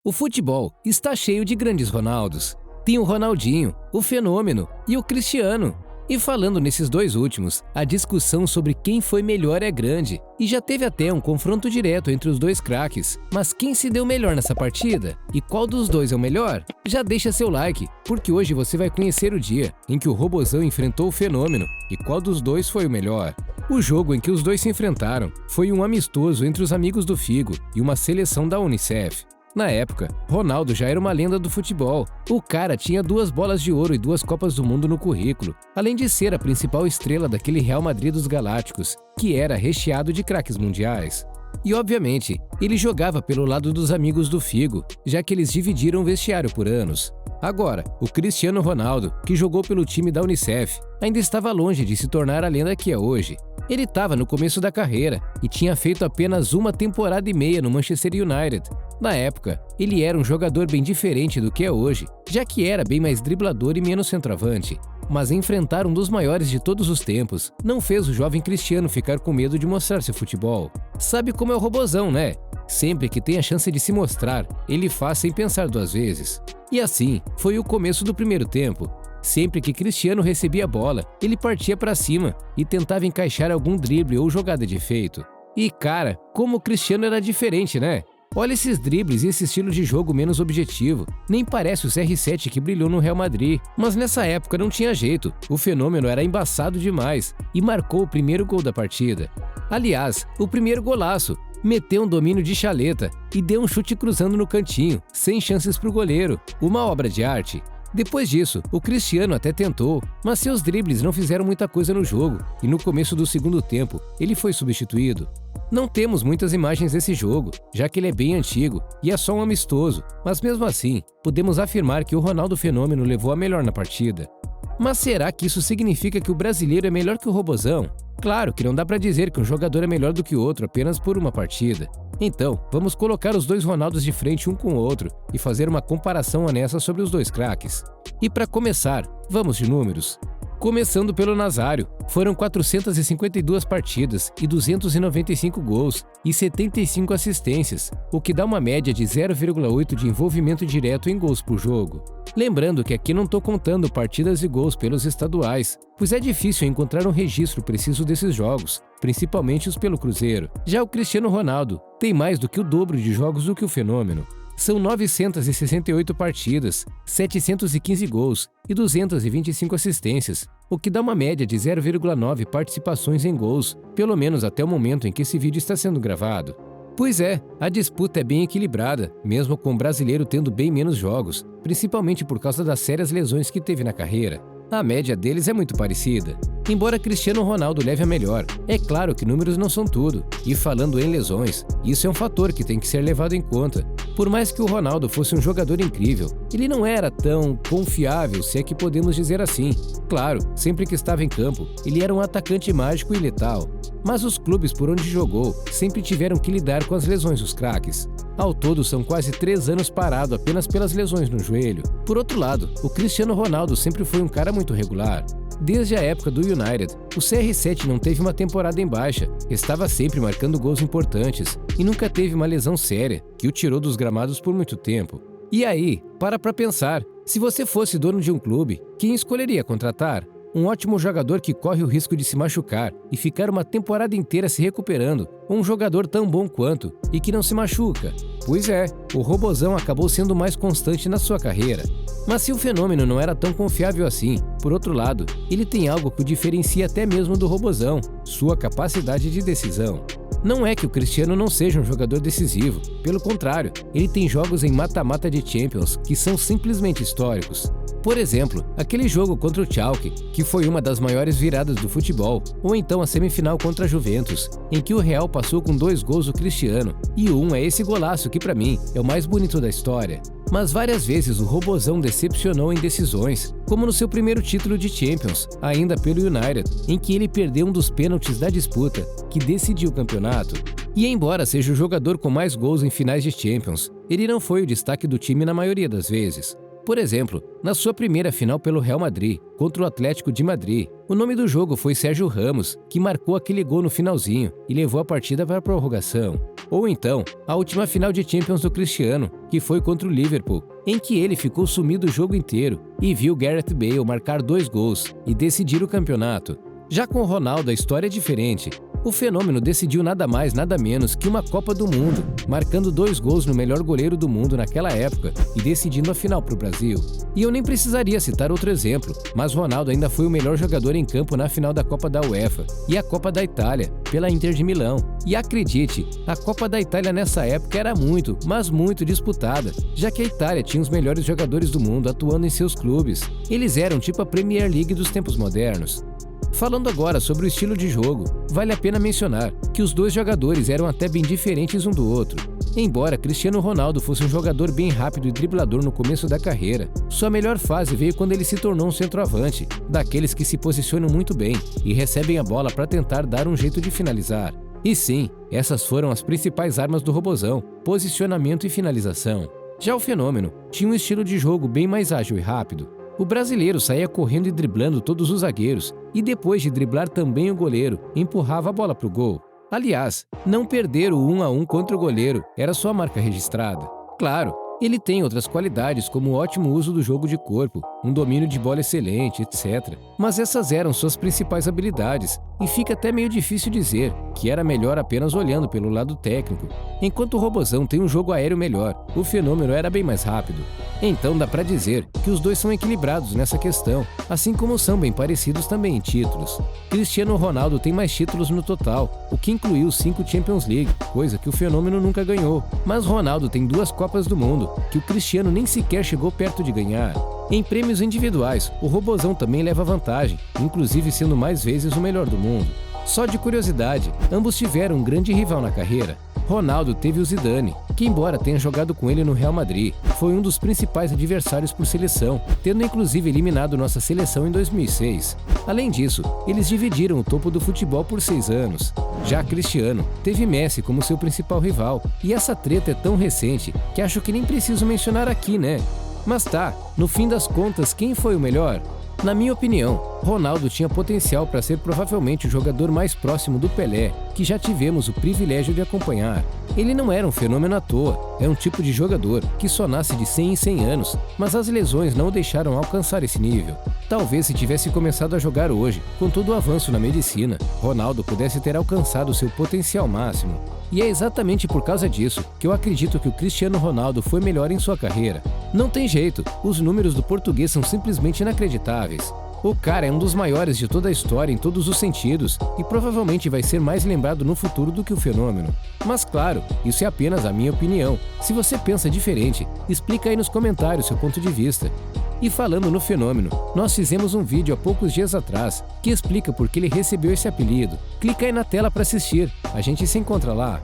O futebol está cheio de grandes Ronaldos. Tem o Ronaldinho, o Fenômeno e o Cristiano. E falando nesses dois últimos, a discussão sobre quem foi melhor é grande, e já teve até um confronto direto entre os dois craques. Mas quem se deu melhor nessa partida? E qual dos dois é o melhor? Já deixa seu like, porque hoje você vai conhecer o dia em que o Robozão enfrentou o Fenômeno e qual dos dois foi o melhor. O jogo em que os dois se enfrentaram foi um amistoso entre os amigos do Figo e uma seleção da Unicef. Na época, Ronaldo já era uma lenda do futebol. O cara tinha 2 bolas de ouro e 2 Copas do Mundo no currículo, além de ser a principal estrela daquele Real Madrid dos Galácticos, que era recheado de craques mundiais. E obviamente, ele jogava pelo lado dos amigos do Figo, já que eles dividiram o vestiário por anos. Agora, o Cristiano Ronaldo, que jogou pelo time da Unicef, ainda estava longe de se tornar a lenda que é hoje. Ele estava no começo da carreira e tinha feito apenas 1 temporada e meia no Manchester United. Na época, ele era um jogador bem diferente do que é hoje, já que era bem mais driblador e menos centroavante. Mas enfrentar um dos maiores de todos os tempos não fez o jovem Cristiano ficar com medo de mostrar seu futebol. Sabe como é o Robozão, né? Sempre que tem a chance de se mostrar, ele faz sem pensar 2 vezes. E assim, foi o começo do primeiro tempo. Sempre que Cristiano recebia a bola, ele partia para cima e tentava encaixar algum drible ou jogada de efeito. E cara, como o Cristiano era diferente, né? Olha esses dribles e esse estilo de jogo menos objetivo. Nem parece o CR7 que brilhou no Real Madrid. Mas nessa época não tinha jeito. O Fenômeno era embaçado demais e marcou o primeiro gol da partida. Aliás, o primeiro golaço. Meteu um domínio de chaleta e deu um chute cruzando no cantinho, sem chances para o goleiro. Uma obra de arte. Depois disso, o Cristiano até tentou, mas seus dribles não fizeram muita coisa no jogo, e no começo do segundo tempo, ele foi substituído. Não temos muitas imagens desse jogo, já que ele é bem antigo e é só um amistoso, mas mesmo assim, podemos afirmar que o Ronaldo Fenômeno levou a melhor na partida. Mas será que isso significa que o brasileiro é melhor que o Robozão? Claro que não dá para dizer que um jogador é melhor do que o outro apenas por uma partida. Então, vamos colocar os dois Ronaldos de frente um com o outro e fazer uma comparação honesta sobre os dois craques. E para começar, vamos de números. Começando pelo Nazário, foram 452 partidas e 295 gols e 75 assistências, o que dá uma média de 0,8 de envolvimento direto em gols por jogo. Lembrando que aqui não estou contando partidas e gols pelos estaduais, pois é difícil encontrar um registro preciso desses jogos, principalmente os pelo Cruzeiro. Já o Cristiano Ronaldo tem mais do que o dobro de jogos do que o Fenômeno. São 968 partidas, 715 gols e 225 assistências, o que dá uma média de 0,9 participações em gols, pelo menos até o momento em que esse vídeo está sendo gravado. Pois é, a disputa é bem equilibrada, mesmo com o brasileiro tendo bem menos jogos, principalmente por causa das sérias lesões que teve na carreira. A média deles é muito parecida. Embora Cristiano Ronaldo leve a melhor, é claro que números não são tudo. E falando em lesões, isso é um fator que tem que ser levado em conta. Por mais que o Ronaldo fosse um jogador incrível, ele não era tão confiável, se é que podemos dizer assim. Claro, sempre que estava em campo, ele era um atacante mágico e letal. Mas os clubes por onde jogou sempre tiveram que lidar com as lesões dos craques. Ao todo, são quase 3 anos parado apenas pelas lesões no joelho. Por outro lado, o Cristiano Ronaldo sempre foi um cara muito regular. Desde a época do United, o CR7 não teve uma temporada em baixa, estava sempre marcando gols importantes e nunca teve uma lesão séria que o tirou dos gramados por muito tempo. E aí, para pensar, se você fosse dono de um clube, quem escolheria contratar? Um ótimo jogador que corre o risco de se machucar e ficar uma temporada inteira se recuperando, ou um jogador tão bom quanto e que não se machuca? Pois é, o Robozão acabou sendo mais constante na sua carreira. Mas se o Fenômeno não era tão confiável assim, por outro lado, ele tem algo que o diferencia até mesmo do Robozão: sua capacidade de decisão. Não é que o Cristiano não seja um jogador decisivo, pelo contrário, ele tem jogos em mata-mata de Champions que são simplesmente históricos. Por exemplo, aquele jogo contra o Schalke, que foi uma das maiores viradas do futebol, ou então a semifinal contra a Juventus, em que o Real passou com 2 gols do Cristiano, e um é esse golaço que para mim é o mais bonito da história. Mas várias vezes o Robozão decepcionou em decisões, como no seu primeiro título de Champions, ainda pelo United, em que ele perdeu um dos pênaltis da disputa, que decidiu o campeonato. E embora seja o jogador com mais gols em finais de Champions, ele não foi o destaque do time na maioria das vezes. Por exemplo, na sua primeira final pelo Real Madrid, contra o Atlético de Madrid, o nome do jogo foi Sérgio Ramos, que marcou aquele gol no finalzinho e levou a partida para a prorrogação. Ou então, a última final de Champions do Cristiano, que foi contra o Liverpool, em que ele ficou sumido o jogo inteiro e viu Gareth Bale marcar 2 gols e decidir o campeonato. Já com o Ronaldo a história é diferente. O fenômeno decidiu nada mais nada menos que uma Copa do Mundo, marcando 2 gols no melhor goleiro do mundo naquela época e decidindo a final para o Brasil. E eu nem precisaria citar outro exemplo, mas Ronaldo ainda foi o melhor jogador em campo na final da Copa da UEFA e a Copa da Itália, pela Inter de Milão. E acredite, a Copa da Itália nessa época era muito, mas muito disputada, já que a Itália tinha os melhores jogadores do mundo atuando em seus clubes. Eles eram tipo a Premier League dos tempos modernos. Falando agora sobre o estilo de jogo, vale a pena mencionar que os dois jogadores eram até bem diferentes um do outro. Embora Cristiano Ronaldo fosse um jogador bem rápido e driblador no começo da carreira, sua melhor fase veio quando ele se tornou um centroavante, daqueles que se posicionam muito bem e recebem a bola para tentar dar um jeito de finalizar. E sim, essas foram as principais armas do Robozão: posicionamento e finalização. Já o Fenômeno tinha um estilo de jogo bem mais ágil e rápido. O brasileiro saía correndo e driblando todos os zagueiros, e depois de driblar também o goleiro, empurrava a bola para o gol. Aliás, não perder o 1 a 1 contra o goleiro era sua marca registrada. Claro, ele tem outras qualidades como o ótimo uso do jogo de corpo, um domínio de bola excelente, etc. Mas essas eram suas principais habilidades, e fica até meio difícil dizer que era melhor apenas olhando pelo lado técnico. Enquanto o Robozão tem um jogo aéreo melhor, o Fenômeno era bem mais rápido. Então dá pra dizer que os dois são equilibrados nessa questão, assim como são bem parecidos também em títulos. Cristiano Ronaldo tem mais títulos no total, o que incluiu 5 Champions League, coisa que o Fenômeno nunca ganhou. Mas Ronaldo tem 2 Copas do Mundo, que o Cristiano nem sequer chegou perto de ganhar. Em prêmios individuais, o Robozão também leva vantagem, inclusive sendo mais vezes o melhor do mundo. Só de curiosidade, ambos tiveram um grande rival na carreira. Ronaldo teve o Zidane, que embora tenha jogado com ele no Real Madrid, foi um dos principais adversários por seleção, tendo inclusive eliminado nossa seleção em 2006. Além disso, eles dividiram o topo do futebol por 6 anos. Já Cristiano teve Messi como seu principal rival, e essa treta é tão recente que acho que nem preciso mencionar aqui, né? Mas tá, no fim das contas, quem foi o melhor? Na minha opinião, Ronaldo tinha potencial para ser provavelmente o jogador mais próximo do Pelé, que já tivemos o privilégio de acompanhar. Ele não era um fenômeno à toa, é um tipo de jogador que só nasce de 100 em 100 anos, mas as lesões não o deixaram alcançar esse nível. Talvez se tivesse começado a jogar hoje, com todo o avanço na medicina, Ronaldo pudesse ter alcançado seu potencial máximo. E é exatamente por causa disso que eu acredito que o Cristiano Ronaldo foi melhor em sua carreira. Não tem jeito, os números do português são simplesmente inacreditáveis. O cara é um dos maiores de toda a história em todos os sentidos e provavelmente vai ser mais lembrado no futuro do que o Fenômeno. Mas claro, isso é apenas a minha opinião. Se você pensa diferente, explica aí nos comentários seu ponto de vista. E falando no Fenômeno, nós fizemos um vídeo há poucos dias atrás que explica por que ele recebeu esse apelido. Clica aí na tela para assistir, a gente se encontra lá.